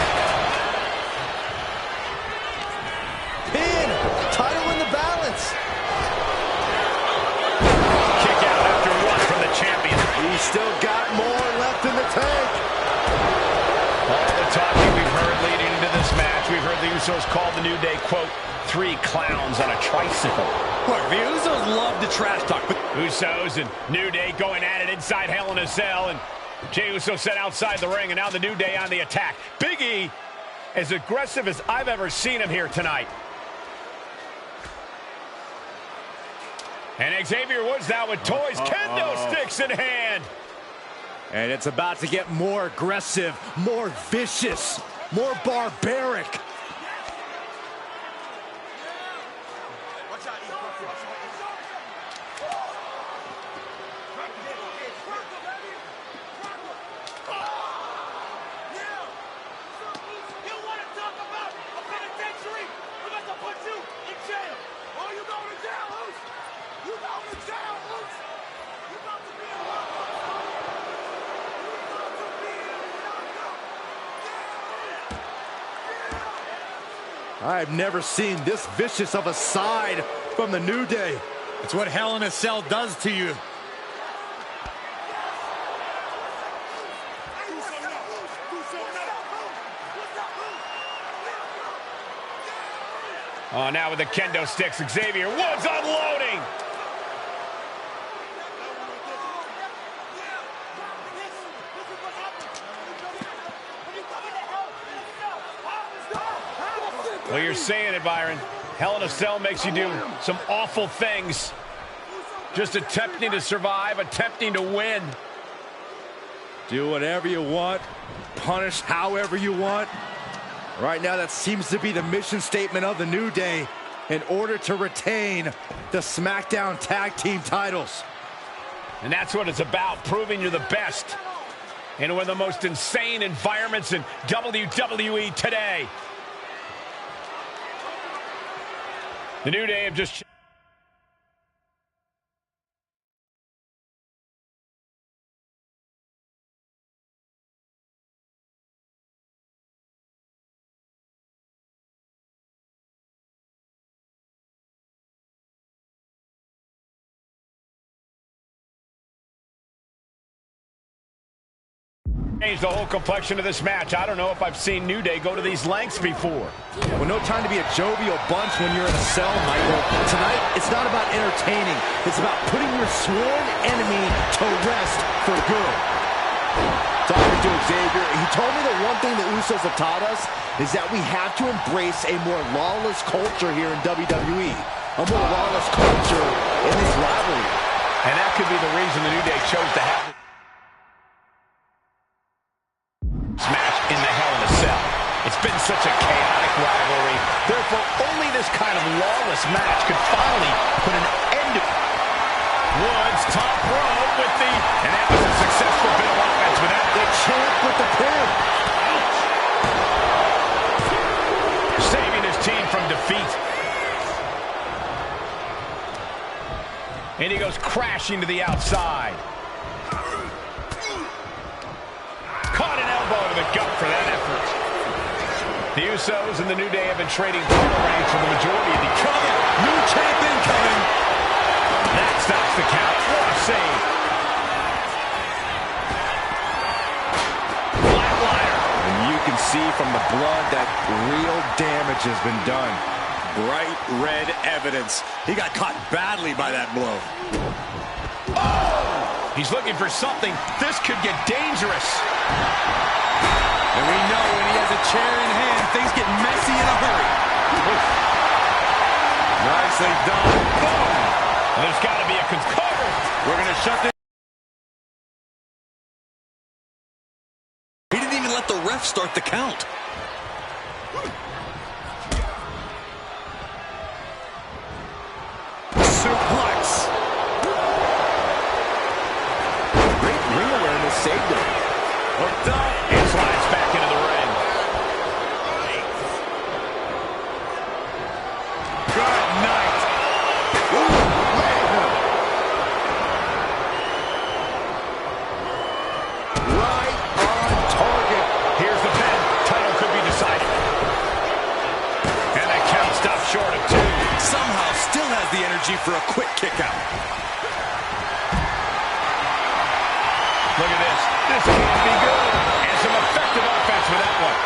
Pin! Title in the balance! Kick out after one from the champion. He's still got more left in the tank. All the talking we've heard leading into this match, we've heard the Usos call the New Day, quote, 3 clowns on a tricycle. Look, the Usos love to trash talk, but Usos and New Day going at it inside Hell in a Cell, and Jey Uso set outside the ring, and now the New Day on the attack. Big E, as aggressive as I've ever seen him here tonight. And Xavier Woods now with toys, kendo sticks in hand. And it's about to get more aggressive, more vicious, more barbaric. I've never seen this vicious of a side from the New Day. it's what Hell in a Cell does to you. Oh, now with the kendo sticks, Xavier Woods unloading. Well, you're saying it, Byron. Hell in a Cell makes you do some awful things. Just attempting to survive, attempting to win. Do whatever you want, punish however you want. Right now, that seems to be the mission statement of the New Day in order to retain the SmackDown Tag Team titles. And that's what it's about, proving you're the best in one of the most insane environments in WWE today. The New Day have just... Change the whole complexion of this match. I don't know if I've seen New Day go to these lengths before. Well, no time to be a jovial bunch when you're in a cell, Michael. Tonight, it's not about entertaining. It's about putting your sworn enemy to rest for good. Talking to Xavier, he told me the one thing the Usos have taught us is that we have to embrace a more lawless culture here in WWE. A more lawless culture in this rivalry. And that could be the reason the New Day chose to have it. Match in the Hell in a Cell. It's been such a chaotic rivalry. Therefore, only this kind of lawless match could finally put an end to it. Woods top rope with the... And that was a successful bit of offense with that. The champ with the pin. Saving his team from defeat. And he goes crashing to the outside. Caught an elbow to the gut for that effort. The Usos and the New Day have been trading title reigns for the majority of the cover. New champion coming. That stops the count. What a save. Flatliner. And you can see from the blood that real damage has been done. Bright red evidence. He got caught badly by that blow. Oh! He's looking for something. This could get dangerous. And we know when he has a chair in hand, things get messy in a hurry. Nicely done. Boom! There's got to be a cover. We're going to shut this. He didn't even let the ref start the count. Suplex. Great ring awareness saved him. Hooked up. And slides back into the ring. Good night. Right on target. Here's the pin. Title could be decided. And that count stops short of 2. Somehow still has the energy for a quick kick out. Look at this. This can't be good. And some effective offense with that one.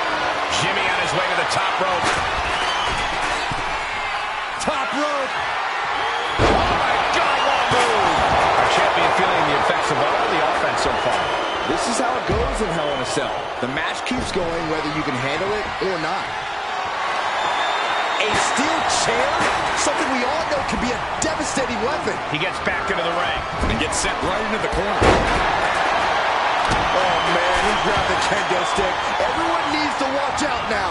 Jimmy on his way to the top rope. Top rope. Oh, my God, what a move. Our champion feeling the effects of all the offense so far. This is how it goes in Hell in a Cell. The match keeps going whether you can handle it or not. A steel chair? Something we all know can be a devastating weapon. He gets back into the ring. And gets sent right into the corner. Oh, man, he grabbed the kendo stick. Everyone needs to watch out now.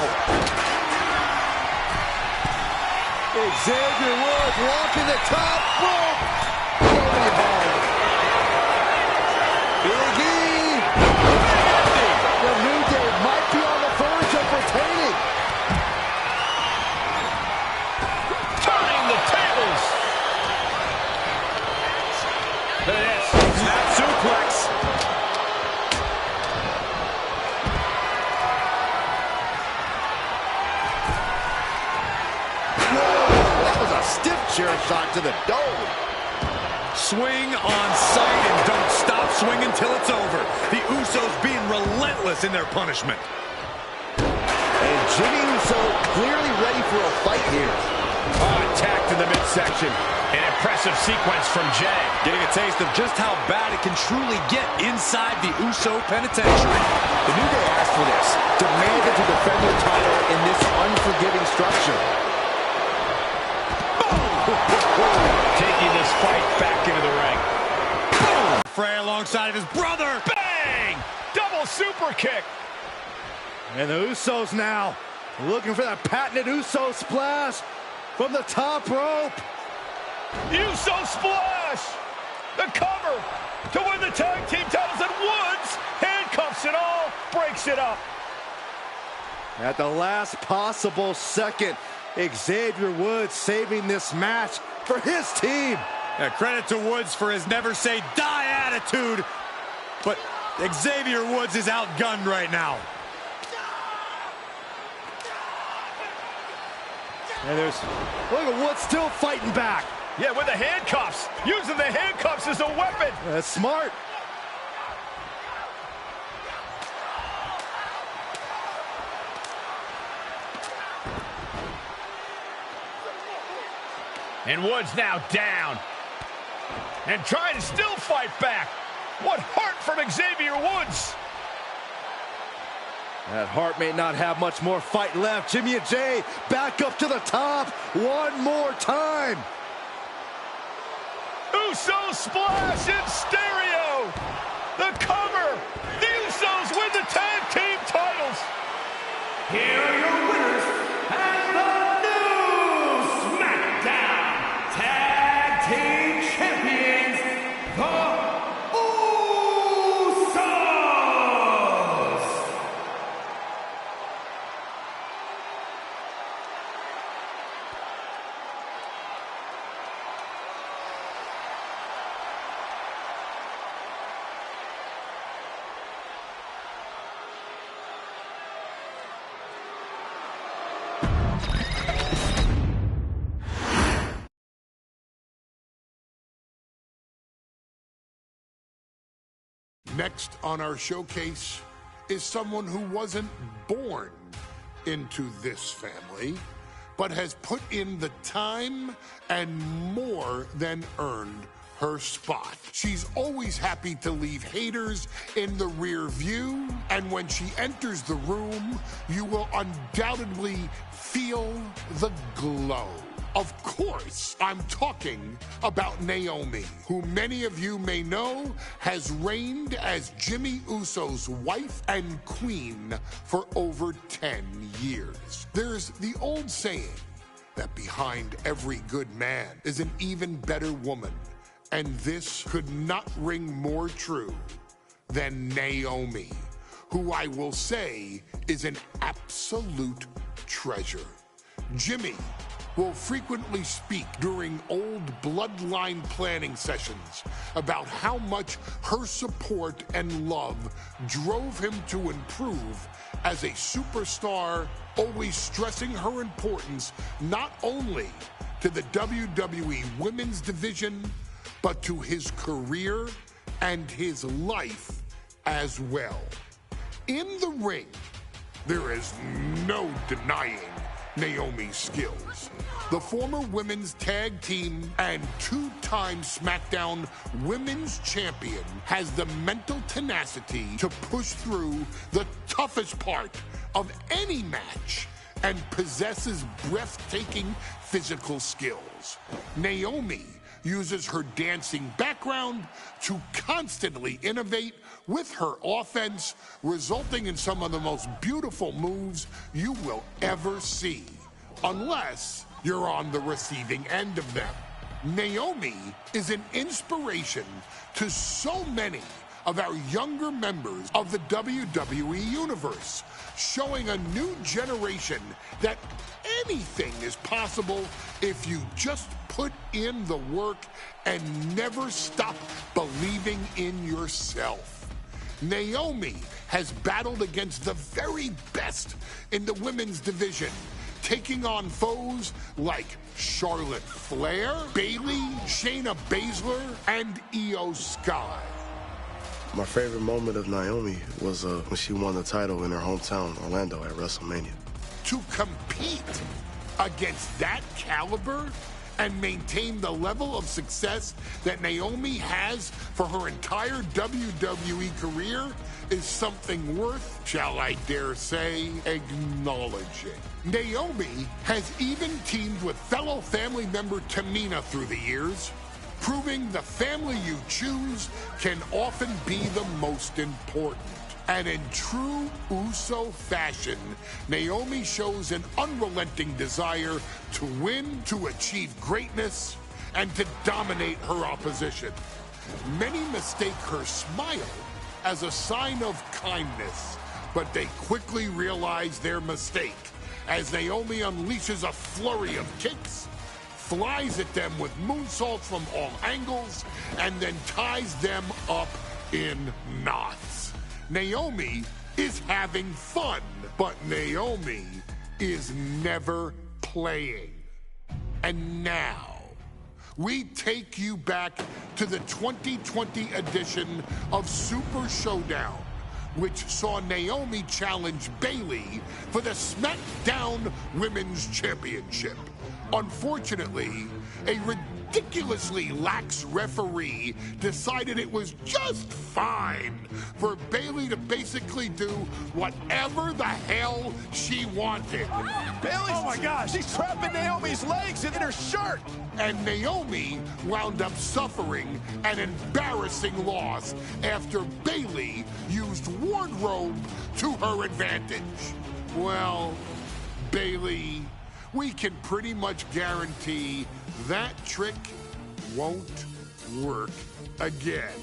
Xavier Woods walking the top rope. Nobody home. Big E. The New Day might be on the verge of retaining. Turning the tables. Look at this. Snap suplex. Stiff chair shot to the dome. Swing on sight and don't stop swinging till it's over. The Usos being relentless in their punishment. And Jimmy Uso clearly ready for a fight here. Oh, attacked in the midsection. An impressive sequence from Jay. Getting a taste of just how bad it can truly get inside the Uso penitentiary. The New Day asked for this, demanded to defend their title in this unforgiving structure. Taking this fight back into the ring. Boom! Frey alongside of his brother. Bang! Double super kick. And the Usos now looking for that patented Uso splash from the top rope. Uso splash! The cover to win the tag team titles, and Woods handcuffs it all, breaks it up. At the last possible second, Xavier Woods saving this match for his team. Yeah, credit to Woods for his never say die attitude, but Xavier Woods is outgunned right now. And look at Woods still fighting back. Yeah, with the handcuffs. Using the handcuffs as a weapon. That's smart. And Woods now down. And trying to still fight back. What heart from Xavier Woods. That Hart may not have much more fight left. Jimmy and Jay back up to the top one more time. Uso splash in stereo. The cover. The Usos win the tag team titles. Here are your winners and the new SmackDown Tag Team Champions, the Usos. Next on our showcase is someone who wasn't born into this family, but has put in the time and more than earned her spot. She's always happy to leave haters in the rear view, and when she enters the room, you will undoubtedly feel the glow. Of course, I'm talking about Naomi, who many of you may know has reigned as Jimmy Uso's wife and queen for over 10 years. There's the old saying that behind every good man is an even better woman, and this could not ring more true than Naomi, who I will say is an absolute treasure. Jimmy will frequently speak during old bloodline planning sessions about how much her support and love drove him to improve as a superstar, always stressing her importance not only to the WWE Women's Division, but to his career and his life as well. In the ring, there is no denying Naomi's skills. The former women's tag team and two-time SmackDown Women's Champion has the mental tenacity to push through the toughest part of any match and possesses breathtaking physical skills. Naomi uses her dancing background to constantly innovate with her offense, resulting in some of the most beautiful moves you will ever see, unless you're on the receiving end of them. Naomi is an inspiration to so many of our younger members of the WWE Universe, showing a new generation that anything is possible if you just put in the work and never stop believing in yourself. Naomi has battled against the very best in the women's division, taking on foes like Charlotte Flair, Bayley, Shayna Baszler, and Io Sky. My favorite moment of Naomi was when she won the title in her hometown, Orlando, at WrestleMania. To compete against that caliber and maintain the level of success that Naomi has for her entire WWE career is something worth, shall I dare say, acknowledging. Naomi has even teamed with fellow family member Tamina through the years, proving the family you choose can often be the most important. And in true Uso fashion, Naomi shows an unrelenting desire to win, to achieve greatness, and to dominate her opposition. Many mistake her smile as a sign of kindness, but they quickly realize their mistake as Naomi unleashes a flurry of kicks, flies at them with moonsaults from all angles, and then ties them up in knots. Naomi is having fun, but Naomi is never playing. And now, we take you back to the 2020 edition of Super Showdown, which saw Naomi challenge Bayley for the SmackDown Women's Championship. Unfortunately, a ridiculously lax referee decided it was just fine for Bayley to basically do whatever the hell she wanted. Bayley, oh my gosh, she's trapping Naomi's legs in her shirt. And Naomi wound up suffering an embarrassing loss after Bayley used wardrobe to her advantage. Well, Bayley, we can pretty much guarantee that trick won't work again.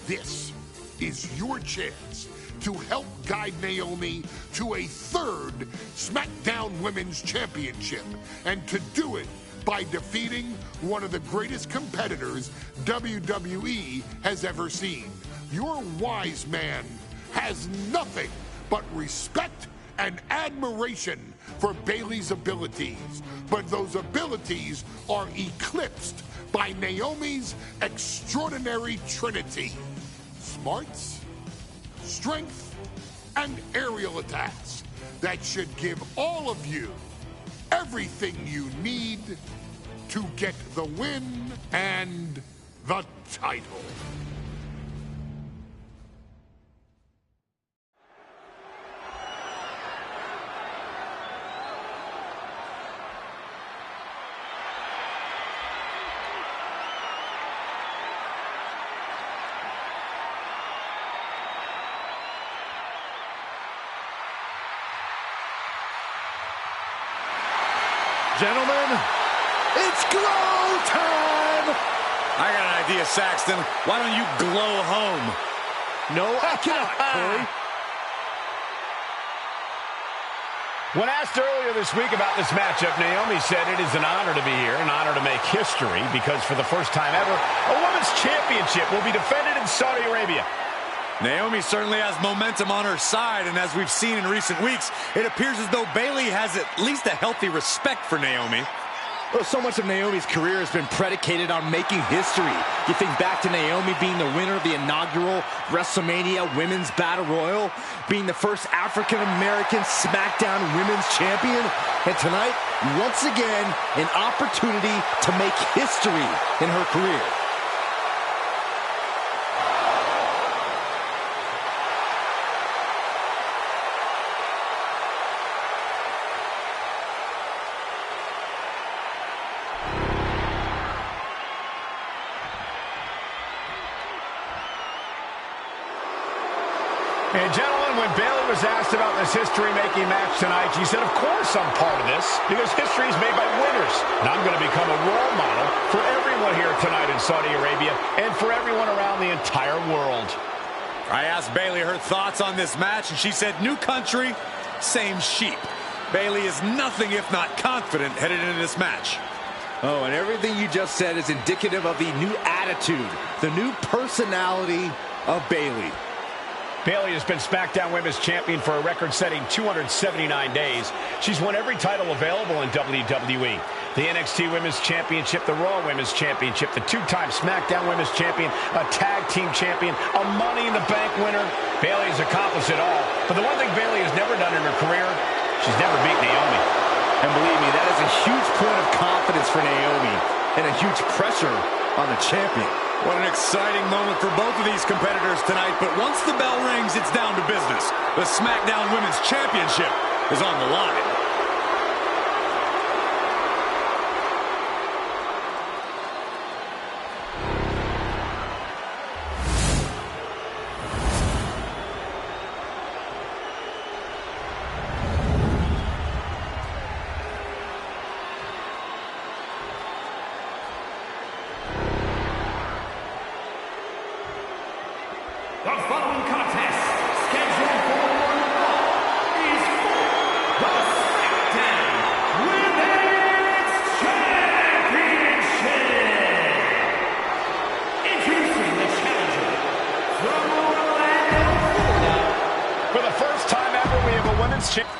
This is your chance to help guide Naomi to a third SmackDown Women's Championship, and to do it by defeating one of the greatest competitors WWE has ever seen. Your wise man has nothing but respect and admiration for Bayley's abilities, but those abilities are eclipsed by Naomi's extraordinary trinity: smarts, strength, and aerial attacks that should give all of you everything you need to get the win and the title. Gentlemen, it's glow time! I got an idea, Saxton. Why don't you glow home? No, I cannot, Corey. When asked earlier this week about this matchup, Naomi said it is an honor to be here, an honor to make history, because for the first time ever, a women's championship will be defended in Saudi Arabia. Naomi certainly has momentum on her side, and as we've seen in recent weeks, it appears as though Bayley has at least a healthy respect for Naomi. Well, so much of Naomi's career has been predicated on making history. You think back to Naomi being the winner of the inaugural WrestleMania Women's Battle Royal, being the first African-American SmackDown Women's Champion, and tonight, once again, an opportunity to make history in her career. And gentlemen, when Bayley was asked about this history-making match tonight, she said, of course I'm part of this, because history is made by winners. And I'm going to become a role model for everyone here tonight in Saudi Arabia and for everyone around the entire world. I asked Bayley her thoughts on this match, and she said, new country, same sheep. Bayley is nothing if not confident headed into this match. Oh, and everything you just said is indicative of the new attitude, the new personality of Bayley. Bayley has been SmackDown Women's Champion for a record-setting 279 days. She's won every title available in WWE. The NXT Women's Championship, the Raw Women's Championship, the two-time SmackDown Women's Champion, a Tag Team Champion, a Money in the Bank winner. Bayley has accomplished it all. But the one thing Bayley has never done in her career, she's never beat Naomi. And believe me, that is a huge point of confidence for Naomi and a huge pressure on the champion. What an exciting moment for both of these competitors tonight, but once the bell rings, it's down to business. The SmackDown Women's Championship is on the line. The following contest, scheduled for one fall, is for the SmackDown Women's Championship. Introducing the challenger from Orlando, Florida. For the first time ever, we have a women's champion.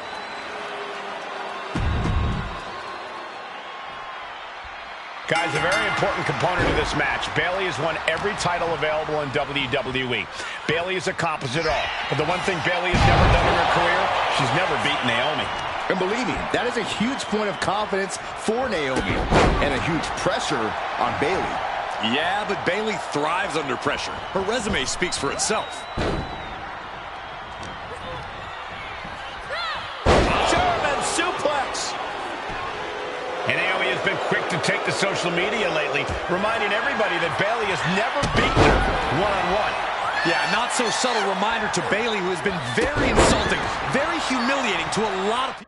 Guys, a very important component of this match. Bayley has won every title available in WWE. Bayley has accomplished it all. But the one thing Bayley has never done in her career, she's never beaten Naomi. And believe me, that is a huge point of confidence for Naomi and a huge pressure on Bayley. Yeah, but Bayley thrives under pressure. Her resume speaks for itself. German suplex. And Naomi has been quick to take to social media lately, reminding everybody that Bayley has never beaten her one-on-one. Yeah, not so subtle reminder to Bayley, who has been very insulting, very humiliating to a lot of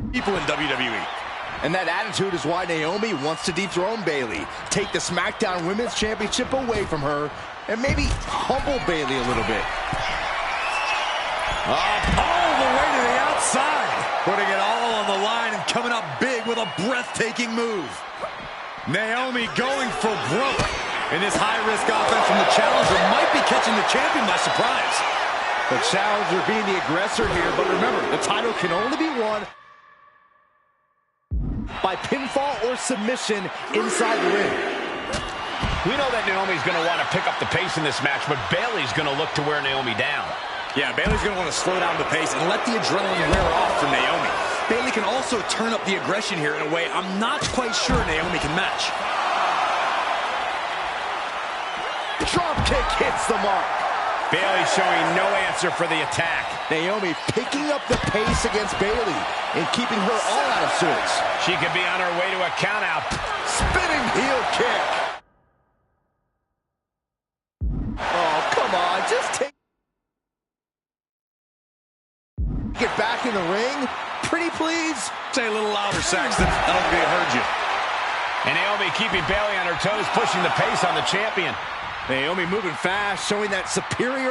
people in WWE. And that attitude is why Naomi wants to dethrone Bayley, take the SmackDown Women's Championship away from her, and maybe humble Bayley a little bit. All the way to the outside. Putting it all on the line and coming up big with a breathtaking move. Naomi going for broke. And this high-risk offense from the challenger might be catching the champion by surprise. The challenger being the aggressor here, but remember, the title can only be won by pinfall or submission inside the ring. We know that Naomi's going to want to pick up the pace in this match, but Bayley's going to look to wear Naomi down. Yeah, Bayley's going to want to slow down the pace and let the adrenaline wear off from Naomi. Bayley can also turn up the aggression here in a way I'm not quite sure Naomi can match. Drop kick hits the mark. Bayley showing no answer for the attack. Naomi picking up the pace against Bayley and keeping her all out of sorts. She could be on her way to a countout. Spinning heel kick. Oh, come on, just take it back in the ring. Pretty please. Say a little louder, Saxton. I don't think I heard you. And Naomi keeping Bayley on her toes, pushing the pace on the champion. Naomi moving fast, showing that superior.